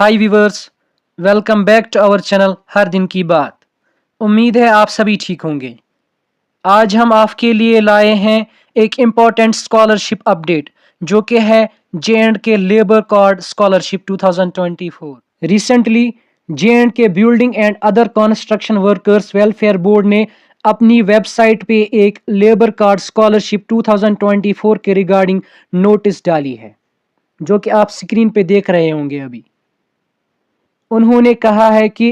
Hi viewers, welcome back to our channel हर दिन की बात। उम्मीद है आप सभी ठीक होंगे। आज हम आपके लिए लाए हैं एक इम्पॉर्टेंट स्कॉलरशिप अपडेट जो कि है J&K labour card scholarship 2024। Recently J&K building and other construction workers welfare board ने अपनी वेबसाइट पे एक लेबर कार्ड स्कॉलरशिप 2024 के रिगार्डिंग नोटिस डाली है, जो कि आप स्क्रीन पे देख रहे होंगे अभी। उन्होंने कहा है कि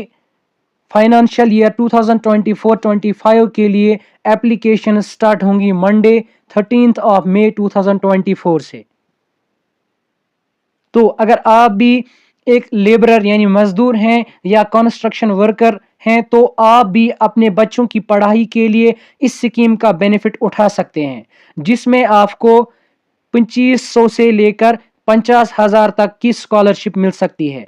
फाइनेंशियल ईयर 2024-25 के लिए एप्लीकेशन स्टार्ट होंगी मंडे 13 मई 2024 से। तो अगर आप भी एक लेबरर यानी मजदूर हैं या कंस्ट्रक्शन वर्कर हैं तो आप भी अपने बच्चों की पढ़ाई के लिए इस स्कीम का बेनिफिट उठा सकते हैं, जिसमें आपको 2500 से लेकर 50,000 तक की स्कॉलरशिप मिल सकती है।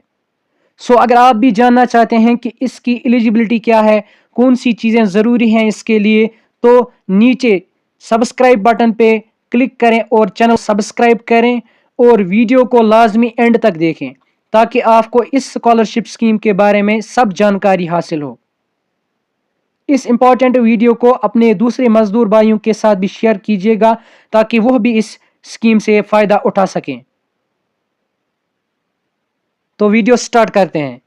अगर आप भी जानना चाहते हैं कि इसकी एलिजिबिलिटी क्या है, कौन सी चीज़ें ज़रूरी हैं इसके लिए, तो नीचे सब्सक्राइब बटन पे क्लिक करें और चैनल सब्सक्राइब करें और वीडियो को लाजमी एंड तक देखें ताकि आपको इस स्कॉलरशिप स्कीम के बारे में सब जानकारी हासिल हो। इस इम्पॉर्टेंट वीडियो को अपने दूसरे मजदूर भाइयों के साथ भी शेयर कीजिएगा ताकि वह भी इस स्कीम से फ़ायदा उठा सकें। तो वीडियो स्टार्ट करते हैं।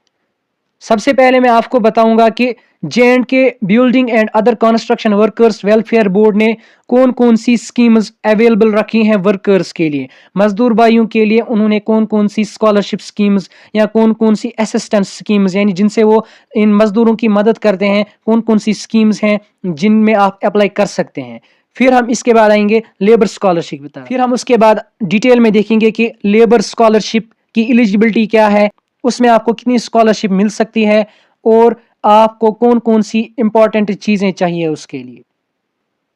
सबसे पहले मैं आपको बताऊंगा कि J&K building and other construction workers welfare board ने कौन कौन सी स्कीम्स अवेलेबल रखी हैं वर्कर्स के लिए, मजदूर भाइयों के लिए। उन्होंने कौन कौन सी स्कॉलरशिप स्कीम्स या कौन कौन सी असिस्टेंस स्कीम्स यानी जिनसे वो इन मजदूरों की मदद करते हैं, कौन कौन सी स्कीम्स हैं जिनमें आप अप्लाई कर सकते हैं। फिर हम इसके बाद आएंगे लेबर स्कॉलरशिप पर। फिर हम उसके बाद डिटेल में देखेंगे कि लेबर स्कॉलरशिप की एलिजिबिलिटी क्या है, उसमें आपको कितनी स्कॉलरशिप मिल सकती है और आपको कौन कौन सी इंपॉर्टेंट चीज़ें चाहिए उसके लिए।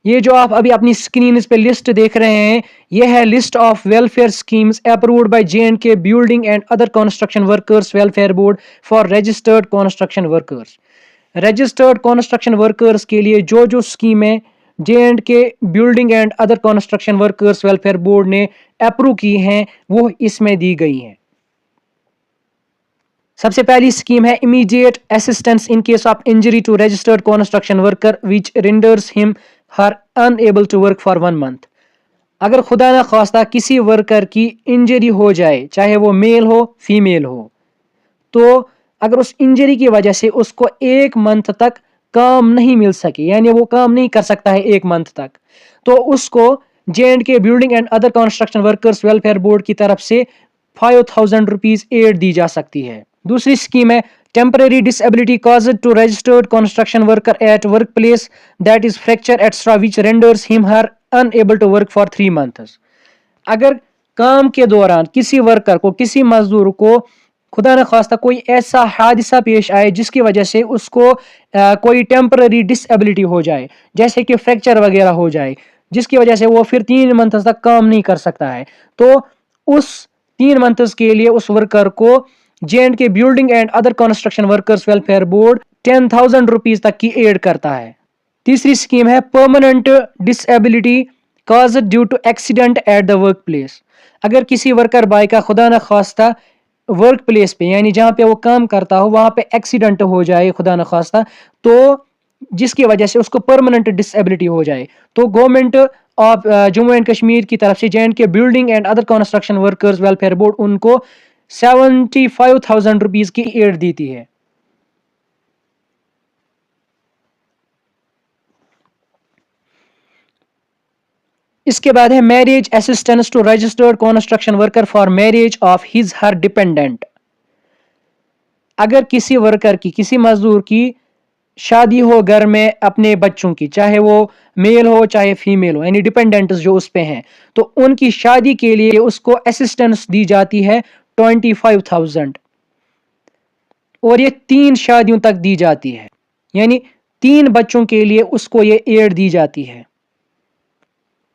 ये जो आप अभी अपनी स्क्रीन पे लिस्ट देख रहे हैं, ये है list of welfare schemes approved by J&K building and other construction workers welfare board for registered construction workers. Registered construction workers के लिए जो जो स्कीमें J&K building and other construction workers welfare board ने अप्रूव की हैं वो इसमें दी गई हैं। सबसे पहली स्कीम है immediate assistance in case of injury to registered construction worker which renders him her unable to work for 1 month. अगर खुदा न खास्ता किसी वर्कर की इंजरी हो जाए, चाहे वो मेल हो फीमेल हो, तो अगर उस इंजरी की वजह से उसको 1 मंथ तक काम नहीं मिल सके, यानी वो काम नहीं कर सकता है 1 मंथ तक, तो उसको J&K building and other construction workers welfare board की तरफ से 5,000 रुपीज एड दी जा सकती है। दूसरी स्कीम है temporary disability caused to registered construction worker at work place that is fracture extra which renders him her unable to work for 3 months. अगर काम के दौरान किसी वर्कर को, किसी मजदूर को खुदा न खास्ता कोई ऐसा हादसा पेश आए जिसकी वजह से उसको कोई टेम्पररी डिसेबिलिटी हो जाए, जैसे कि फ्रैक्चर वगैरह हो जाए, जिसकी वजह से वो फिर 3 मंथ तक काम नहीं कर सकता है, तो उस 3 मंथ्स के लिए उस वर्कर को J and K building and other construction workers welfare board 10,000 rupees तक की एड करता है। तीसरी स्कीम है permanent disability caused due to accident at the work place. अगर किसी वर्कर भाई का खुदा न खास्ता वर्क प्लेस पे यानी जहाँ पे वो काम करता हो वहाँ पे एक्सीडेंट हो जाए खुदा न खास्ता, तो जिसकी वजह से उसको परमानेंट डिसेबिलिटी हो जाए, तो government of Jammu and Kashmir की तरफ से J&K building and other construction workers welfare board उनको 75,000 रुपीज की एड देती है। इसके बाद है marriage assistance to registered construction worker for marriage of his her dependent. अगर किसी वर्कर की, किसी मजदूर की शादी हो घर में अपने बच्चों की, चाहे वो मेल हो चाहे फीमेल हो, यानी डिपेंडेंट्स जो उस पे हैं, तो उनकी शादी के लिए उसको असिस्टेंस दी जाती है 25,000 और ये 3 शादियों तक दी जाती है, यानी 3 बच्चों के लिए उसको ये एड दी जाती है।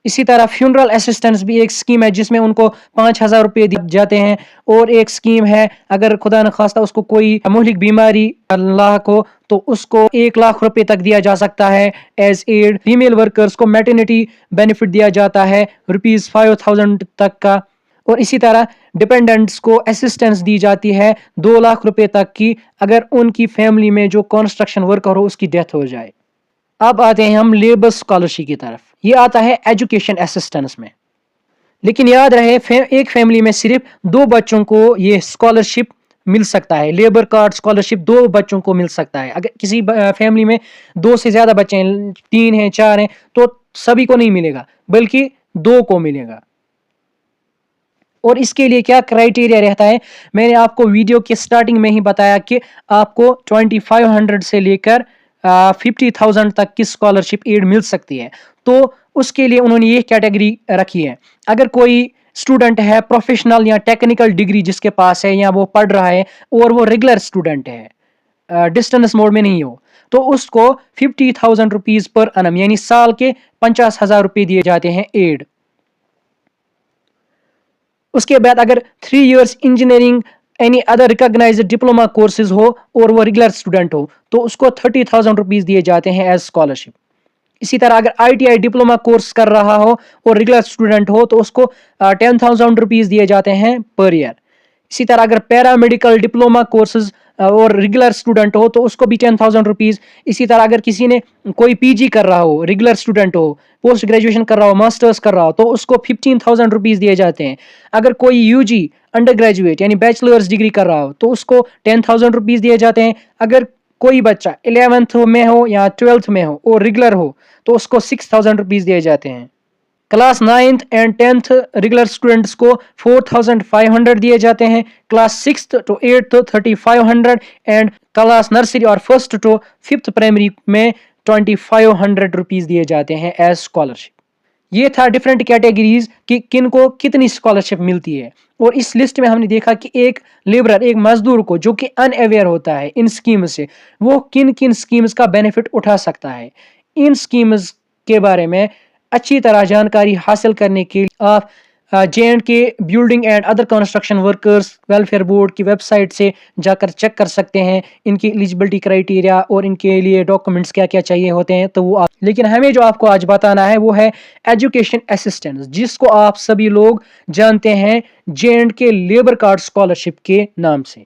इसी तरह फ्यूनरल असिस्टेंस भी एक स्कीम है जिसमें उनको 5,000 रुपये दिए जाते हैं, और एक स्कीम है अगर खुदा न खास्ता उसको कोई मुहलिक बीमारी अल्लाह को, तो उसको 1 लाख रुपए तक दिया जा सकता है एज एड। फीमेल वर्कर्स को मैटरनिटी बेनिफिट दिया जाता है रुपीज 5,000 तक का। और इसी तरह डिपेंडेंट्स को असिस्टेंस दी जाती है 2 लाख रुपए तक की, अगर उनकी फैमिली में जो कंस्ट्रक्शन वर्कर हो उसकी डेथ हो जाए। अब आते हैं हम लेबर स्कॉलरशिप की तरफ। ये आता है एजुकेशन असिस्टेंस में। लेकिन याद रहे एक फैमिली में सिर्फ 2 बच्चों को ये स्कॉलरशिप मिल सकता है। लेबर कार्ड स्कॉलरशिप 2 बच्चों को मिल सकता है। अगर किसी फैमिली में 2 से ज्यादा बच्चे हैं, 3 हैं, 4 हैं, तो सभी को नहीं मिलेगा, बल्कि 2 को मिलेगा। और इसके लिए क्या क्राइटेरिया रहता है, मैंने आपको वीडियो के स्टार्टिंग में ही बताया कि आपको 2500 से लेकर 50,000 तक की स्कॉलरशिप एड मिल सकती है। तो उसके लिए उन्होंने ये कैटेगरी रखी है। अगर कोई स्टूडेंट है प्रोफेशनल या टेक्निकल डिग्री जिसके पास है या वो पढ़ रहा है और वो रेगुलर स्टूडेंट है, डिस्टेंस मोड में नहीं हो, तो उसको 50,000 रुपीज पर एनम यानी साल के 50,000 रुपये दिए जाते हैं एड। उसके बाद अगर 3 years engineering any other recognised diploma courses हो और वो रेगुलर स्टूडेंट हो, तो उसको 30,000 रुपीज दिए जाते हैं एज स्कॉलरशिप। इसी तरह अगर ITI डिप्लोमा कोर्स कर रहा हो और रेगुलर स्टूडेंट हो तो उसको 10,000 रुपीज दिए जाते हैं पर ईयर। इसी तरह अगर पैरामेडिकल डिप्लोमा कोर्सेज और रेगुलर स्टूडेंट हो तो उसको भी 10,000 रुपीज। इसी तरह अगर किसी ने कोई PG कर रहा हो, रेगुलर स्टूडेंट हो, पोस्ट ग्रेजुएशन कर रहा हो, मास्टर्स कर रहा हो, तो उसको 15,000 रुपीज दिए जाते हैं। अगर कोई UG अंडर ग्रेजुएट यानी बैचलर्स डिग्री कर रहा हो तो उसको 10,000 रुपीज दिए जाते हैं। अगर कोई बच्चा 11th में हो या 12th में हो और रेगुलर हो तो उसको 6,000 रुपीज दिए जाते हैं। Class 9th and 10th regular students को 4,500 दिए जाते हैं। Class 6th to 8th 3,500 and class nursery और 1st to 5th प्राइमरी में 2,500 रुपीज दिए जाते हैं एज स्कॉलरशिप। ये था डिफरेंट कैटेगरीज कि किन को कितनी स्कॉलरशिप मिलती है। और इस लिस्ट में हमने देखा कि एक लेबरर, एक मजदूर को जो कि अनअवेयर होता है इन स्कीम से, वो किन किन स्कीम्स का बेनिफिट उठा सकता है। इन स्कीम्स के बारे में अच्छी तरह जानकारी हासिल करने के लिए आप J&K building and other construction workers welfare board की वेबसाइट से जाकर चेक कर सकते हैं इनकी एलिजिबिलिटी क्राइटेरिया और इनके लिए डॉक्यूमेंट्स क्या क्या चाहिए होते हैं। तो वो आप, लेकिन हमें जो आपको आज बताना है वो है एजुकेशन असिस्टेंस, जिसको आप सभी लोग जानते हैं J&K लेबर कार्ड स्कॉलरशिप के नाम से।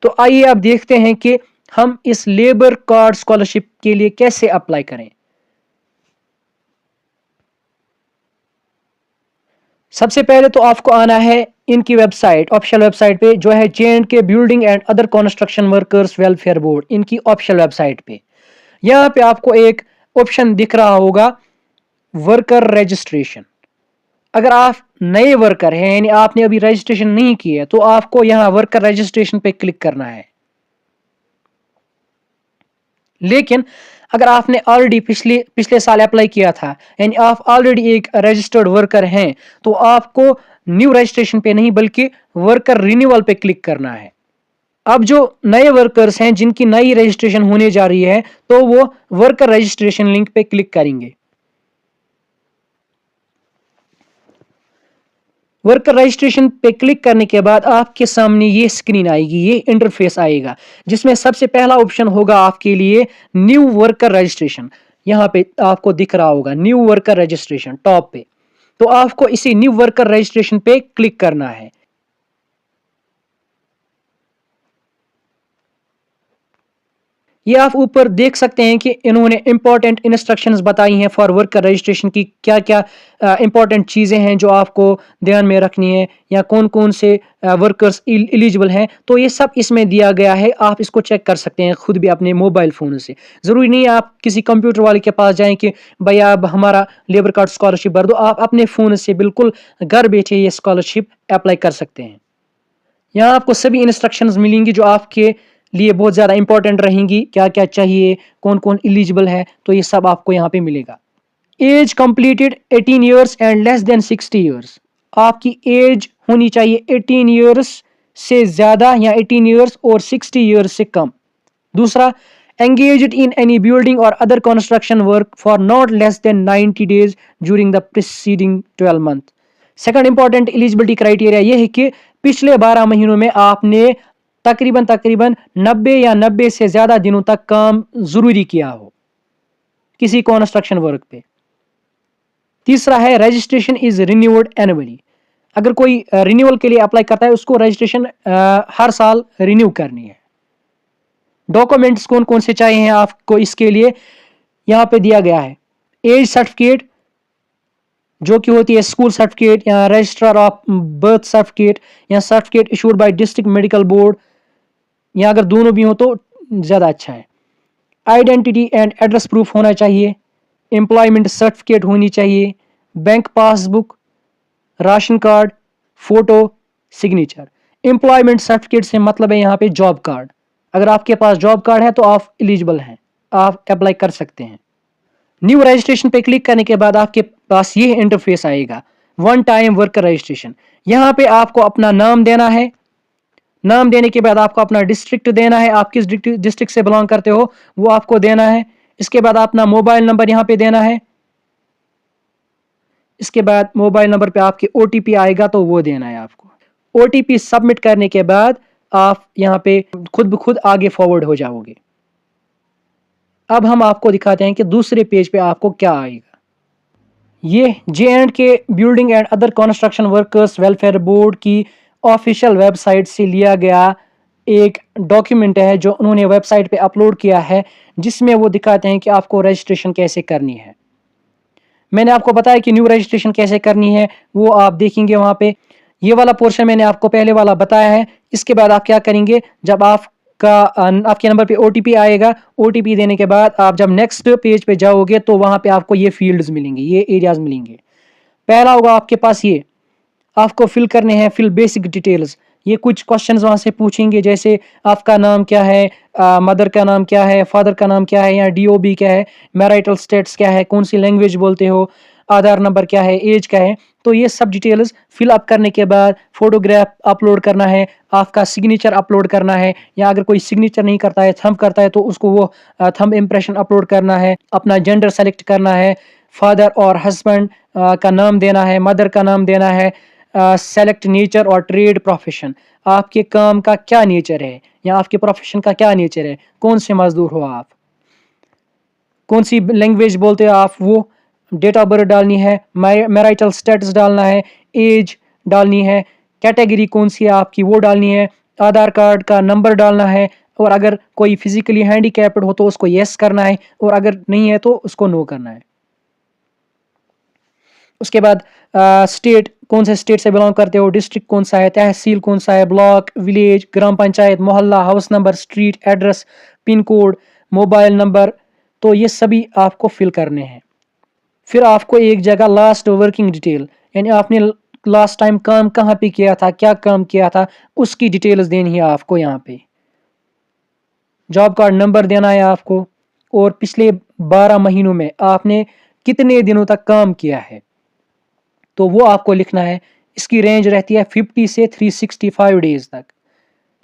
तो आइए आप देखते हैं कि हम इस लेबर कार्ड स्कॉलरशिप के लिए कैसे अप्लाई करें। सबसे पहले तो आपको आना है इनकी वेबसाइट, ऑफिशियल वेबसाइट पे, जो है J&K building and other construction workers welfare board, इनकी ऑफिशियल वेबसाइट पे। यहाँ पे आपको एक ऑप्शन दिख रहा होगा वर्कर रजिस्ट्रेशन। अगर आप नए वर्कर हैं यानी आपने अभी रजिस्ट्रेशन नहीं किया है तो आपको यहाँ वर्कर रजिस्ट्रेशन पे क्लिक करना है। लेकिन अगर आपने ऑलरेडी पिछले साल अप्लाई किया था यानी आप ऑलरेडी एक रजिस्टर्ड वर्कर हैं तो आपको न्यू रजिस्ट्रेशन पे नहीं बल्कि वर्कर रिन्यूअल पे क्लिक करना है। अब जो नए वर्कर्स हैं जिनकी नई रजिस्ट्रेशन होने जा रही है तो वो वर्कर रजिस्ट्रेशन लिंक पे क्लिक करेंगे। वर्कर रजिस्ट्रेशन पे क्लिक करने के बाद आपके सामने ये स्क्रीन आएगी, ये इंटरफेस आएगा, जिसमें सबसे पहला ऑप्शन होगा आपके लिए न्यू वर्कर रजिस्ट्रेशन। यहाँ पे आपको दिख रहा होगा न्यू वर्कर रजिस्ट्रेशन टॉप पे, तो आपको इसी न्यू वर्कर रजिस्ट्रेशन पे क्लिक करना है। ये आप ऊपर देख सकते हैं कि इन्होंने इंपॉर्टेंट इंस्ट्रक्शंस बताई हैं फॉर वर्कर रजिस्ट्रेशन की, क्या क्या इंपॉर्टेंट चीज़ें हैं जो आपको ध्यान में रखनी है या कौन कौन से वर्कर्स एलिजिबल हैं। तो ये सब इसमें दिया गया है, आप इसको चेक कर सकते हैं खुद भी अपने मोबाइल फ़ोन से। ज़रूरी नहीं आप किसी कंप्यूटर वाले के पास जाएं कि भाई आप हमारा लेबर कार्ड स्कॉलरशिप भर दो, आप अपने फ़ोन से बिल्कुल घर बैठे ये स्कॉलरशिप अप्लाई कर सकते हैं। यहाँ आपको सभी इंस्ट्रक्शंस मिलेंगी जो आपके लिए बहुत ज़्यादा इंपॉर्टेंट रहेंगी, क्या क्या चाहिए, कौन कौन एलिजिबल है, तो ये सब आपको यहाँ पे मिलेगा। Age completed 18 years and less than 60 years, आपकी एज होनी चाहिए 18 ईयर्स से ज़्यादा या 18 ईयर्स और 60 ईयर्स से कम। दूसरा, engaged in any building or other construction work for not less than 90 days during the preceding 12 month। Second important eligibility criteria ये है कि पिछले 12 महीनों में आपने तकरीबन 90 या 90 से ज़्यादा दिनों तक काम ज़रूरी किया हो किसी कंस्ट्रक्शन वर्क पे। तीसरा है रजिस्ट्रेशन इज रिन्यूड एनुअली, अगर कोई रिन्यूअल के लिए अप्लाई करता है, उसको रजिस्ट्रेशन हर साल रिन्यू करनी है। डॉक्यूमेंट्स कौन कौन से चाहिए हैं आपको इसके लिए, यहाँ पे दिया गया है। एज सर्टिफिकेट जो कि होती है स्कूल सर्टिफिकेट या रजिस्ट्रार ऑफ बर्थ सर्टिफिकेट या certificate issued by district medical board, या अगर दोनों भी हो तो ज़्यादा अच्छा है। आइडेंटिटी एंड एड्रेस प्रूफ होना चाहिए। एम्प्लॉयमेंट सर्टिफिकेट होनी चाहिए। Bank passbook, ration card, photo, signature. Employment certificate से मतलब है यहाँ पे जॉब कार्ड। अगर आपके पास जॉब कार्ड है तो आप एलिजिबल हैं, आप अप्लाई कर सकते हैं। न्यू रजिस्ट्रेशन पे क्लिक करने के बाद आपके पास ये इंटरफेस आएगा, वन टाइम वर्कर रजिस्ट्रेशन। यहाँ पे आपको अपना नाम देना है। नाम देने के बाद आपको अपना डिस्ट्रिक्ट देना है, आप किस डिस्ट्रिक्ट से बिलोंग करते हो वो आपको देना है। इसके बाद अपना मोबाइल नंबर यहाँ पे देना है। इसके बाद मोबाइल नंबर पे आपके ओटीपी आएगा तो वो देना है आपको। ओटीपी सबमिट करने के बाद आप यहाँ पे खुद ब खुद आगे फॉरवर्ड हो जाओगे। अब हम आपको दिखाते हैं कि दूसरे पेज पे आपको क्या आएगा। ये J&K building and other construction workers welfare board की ऑफिशियल वेबसाइट से लिया गया एक डॉक्यूमेंट है जो उन्होंने वेबसाइट पे अपलोड किया है, जिसमें वो दिखाते हैं कि आपको रजिस्ट्रेशन कैसे करनी है। मैंने आपको बताया कि न्यू रजिस्ट्रेशन कैसे करनी है, वो आप देखेंगे वहाँ पे। ये वाला पोर्शन मैंने आपको पहले वाला बताया है। इसके बाद आप क्या करेंगे, जब आपके नंबर पे ओटीपी आएगा, ओटीपी देने के बाद आप जब नेक्स्ट पेज पे जाओगे तो वहाँ पे आपको ये फील्ड्स मिलेंगे, ये एरियाज मिलेंगे। पहला होगा आपके पास ये, आपको फिल करने हैं फिल बेसिक डिटेल्स। ये कुछ क्वेश्चंस वहाँ से पूछेंगे, जैसे आपका नाम क्या है, मदर का नाम क्या है, फादर का नाम क्या है, या डीओबी क्या है, मैरिटल स्टेटस क्या है, कौन सी लैंग्वेज बोलते हो, आधार नंबर क्या है, एज क्या है। तो ये सब डिटेल्स फिल अप करने के बाद फोटोग्राफ अपलोड करना है, आपका सिग्नेचर अपलोड करना है, या अगर कोई सिग्नेचर नहीं करता है, थंब करता है, तो उसको वो थंब इम्प्रेशन अपलोड करना है। अपना जेंडर सेलेक्ट करना है, फादर और हस्बैंड का नाम देना है, मदर का नाम देना है। सेलेक्ट नेचर और ट्रेड प्रोफेशन, आपके काम का क्या नेचर है या आपके प्रोफेशन का क्या नेचर है, कौन से मजदूर हो आप, कौन सी लैंग्वेज बोलते हो आप, वो डेट ऑफ बर्थ डालनी है, मैरिटल स्टेटस डालना है, एज डालनी है, कैटेगरी कौन सी है आपकी वो डालनी है, आधार कार्ड का नंबर डालना है, और अगर कोई फिजिकली हैंडीकैप्ड हो तो उसको यस करना है, और अगर नहीं है तो उसको नो करना है। उसके बाद स्टेट, कौन से स्टेट से बिलोंग करते हो, डिस्ट्रिक्ट कौन सा है, तहसील कौन सा है, ब्लॉक, विलेज, ग्राम पंचायत, मोहल्ला, house number, street address, pin code, mobile number. तो ये सभी आपको फिल करने हैं। फिर आपको एक जगह लास्ट वर्किंग डिटेल, यानी आपने लास्ट टाइम काम कहाँ पे किया था, क्या काम किया था, उसकी डिटेल्स देनी है आपको। यहाँ पे जॉब कार्ड नंबर देना है आपको, और पिछले 12 महीनों में आपने कितने दिनों तक काम किया है तो वो आपको लिखना है। इसकी रेंज रहती है 50 से 365 डेज तक,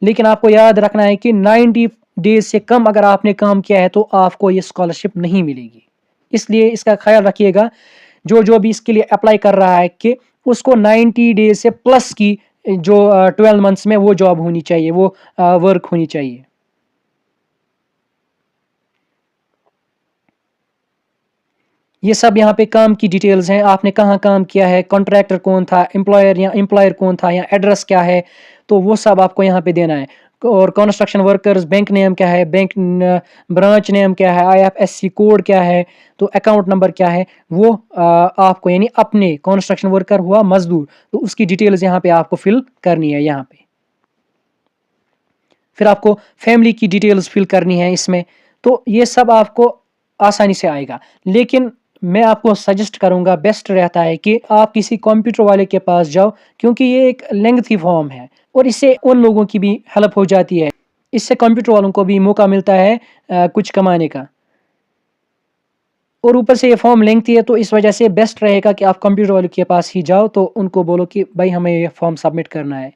लेकिन आपको याद रखना है कि 90 डेज से कम अगर आपने काम किया है तो आपको ये स्कॉलरशिप नहीं मिलेगी। इसलिए इसका ख्याल रखिएगा, जो जो भी इसके लिए अप्लाई कर रहा है कि उसको 90 डेज से प्लस की जो 12 मंथ्स में वो जॉब होनी चाहिए, वो वर्क होनी चाहिए। ये सब यहाँ पे काम की डिटेल्स हैं, आपने कहाँ काम किया है, कॉन्ट्रैक्टर कौन था, एम्प्लॉयर कौन था, या एड्रेस क्या है, तो वो सब आपको यहाँ पे देना है। और कंस्ट्रक्शन वर्कर्स, बैंक नेम क्या है, बैंक ब्रांच नेम क्या है, आईएफएससी कोड क्या है, तो अकाउंट नंबर क्या है, वो आपको, यानी अपने कंस्ट्रक्शन वर्कर हुआ मजदूर, तो उसकी डिटेल्स यहाँ पे आपको फिल करनी है यहाँ पे। फिर आपको फैमिली की डिटेल्स फिल करनी है इसमें। तो ये सब आपको आसानी से आएगा, लेकिन मैं आपको सजेस्ट करूंगा, बेस्ट रहता है कि आप किसी कंप्यूटर वाले के पास जाओ, क्योंकि ये एक लेंथी फॉर्म है और इससे उन लोगों की भी हेल्प हो जाती है। इससे कंप्यूटर वालों को भी मौका मिलता है कुछ कमाने का, और ऊपर से ये फॉर्म लेंथी है, तो इस वजह से बेस्ट रहेगा कि आप कंप्यूटर वाले के पास ही जाओ, तो उनको बोलो कि भाई हमें ये फॉर्म सबमिट करना है।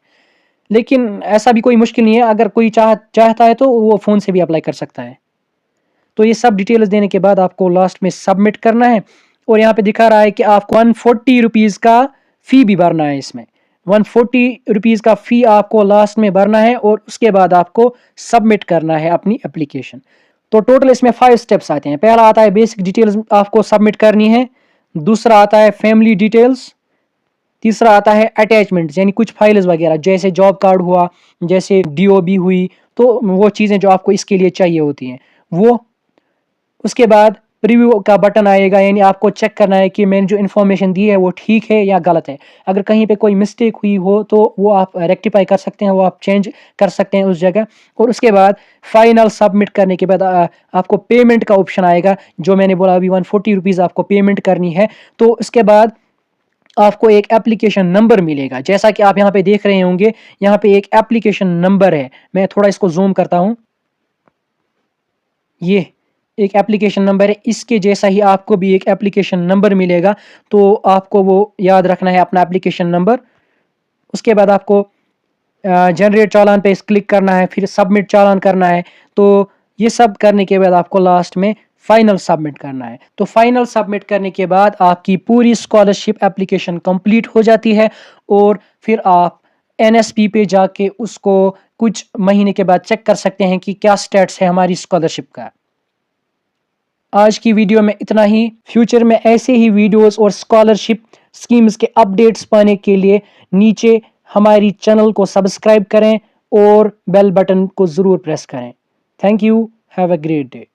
लेकिन ऐसा भी कोई मुश्किल नहीं है, अगर कोई चाहता है तो वो फ़ोन से भी अप्लाई कर सकता है। तो ये सब डिटेल्स देने के बाद आपको लास्ट में सबमिट करना है, और यहाँ पे दिखा रहा है कि आपको 140 रुपीज़ का फ़ी भी भरना है। इसमें 140 रुपीज़ का फ़ी आपको लास्ट में भरना है, और उसके बाद आपको सबमिट करना है अपनी एप्लीकेशन। तो टोटल इसमें 5 स्टेप्स आते हैं। पहला आता है बेसिक डिटेल्स आपको सबमिट करनी है, दूसरा आता है फैमिली डिटेल्स, तीसरा आता है अटैचमेंट्स, यानी कुछ फाइल्स वगैरह, जैसे जॉब कार्ड हुआ, जैसे डीओबी हुई, तो वो चीज़ें जो आपको इसके लिए चाहिए होती हैं वो। उसके बाद प्रीव्यू का बटन आएगा, यानी आपको चेक करना है कि मैंने जो इन्फॉर्मेशन दी है वो ठीक है या गलत है। अगर कहीं पे कोई मिस्टेक हुई हो तो वो आप रेक्टिफाई कर सकते हैं, वो आप चेंज कर सकते हैं उस जगह। और उसके बाद फाइनल सबमिट करने के बाद आपको पेमेंट का ऑप्शन आएगा, जो मैंने बोला अभी 140 रुपीज़ आपको पेमेंट करनी है। तो उसके बाद आपको एक एप्लीकेशन नंबर मिलेगा, जैसा कि आप यहाँ पे देख रहे होंगे, यहाँ पे एक एप्लीकेशन नंबर है। मैं थोड़ा इसको जूम करता हूँ, ये एक एप्लीकेशन नंबर है। इसके जैसा ही आपको भी एक एप्लीकेशन नंबर मिलेगा, तो आपको वो याद रखना है, अपना एप्लीकेशन नंबर। उसके बाद आपको जनरेट चालान पे क्लिक करना है, फिर सबमिट चालान करना है। तो ये सब करने के बाद आपको लास्ट में फाइनल सबमिट करना है। तो फाइनल सबमिट करने के बाद आपकी पूरी स्कॉलरशिप एप्लीकेशन कंप्लीट हो जाती है, और फिर आप एनएसपी पे जाके उसको कुछ महीने के बाद चेक कर सकते हैं कि क्या स्टेटस है हमारी स्कॉलरशिप का। आज की वीडियो में इतना ही। फ्यूचर में ऐसे ही वीडियोस और स्कॉलरशिप स्कीम्स के अपडेट्स पाने के लिए नीचे हमारी चैनल को सब्सक्राइब करें और बेल बटन को ज़रूर प्रेस करें। Thank you, have a great day.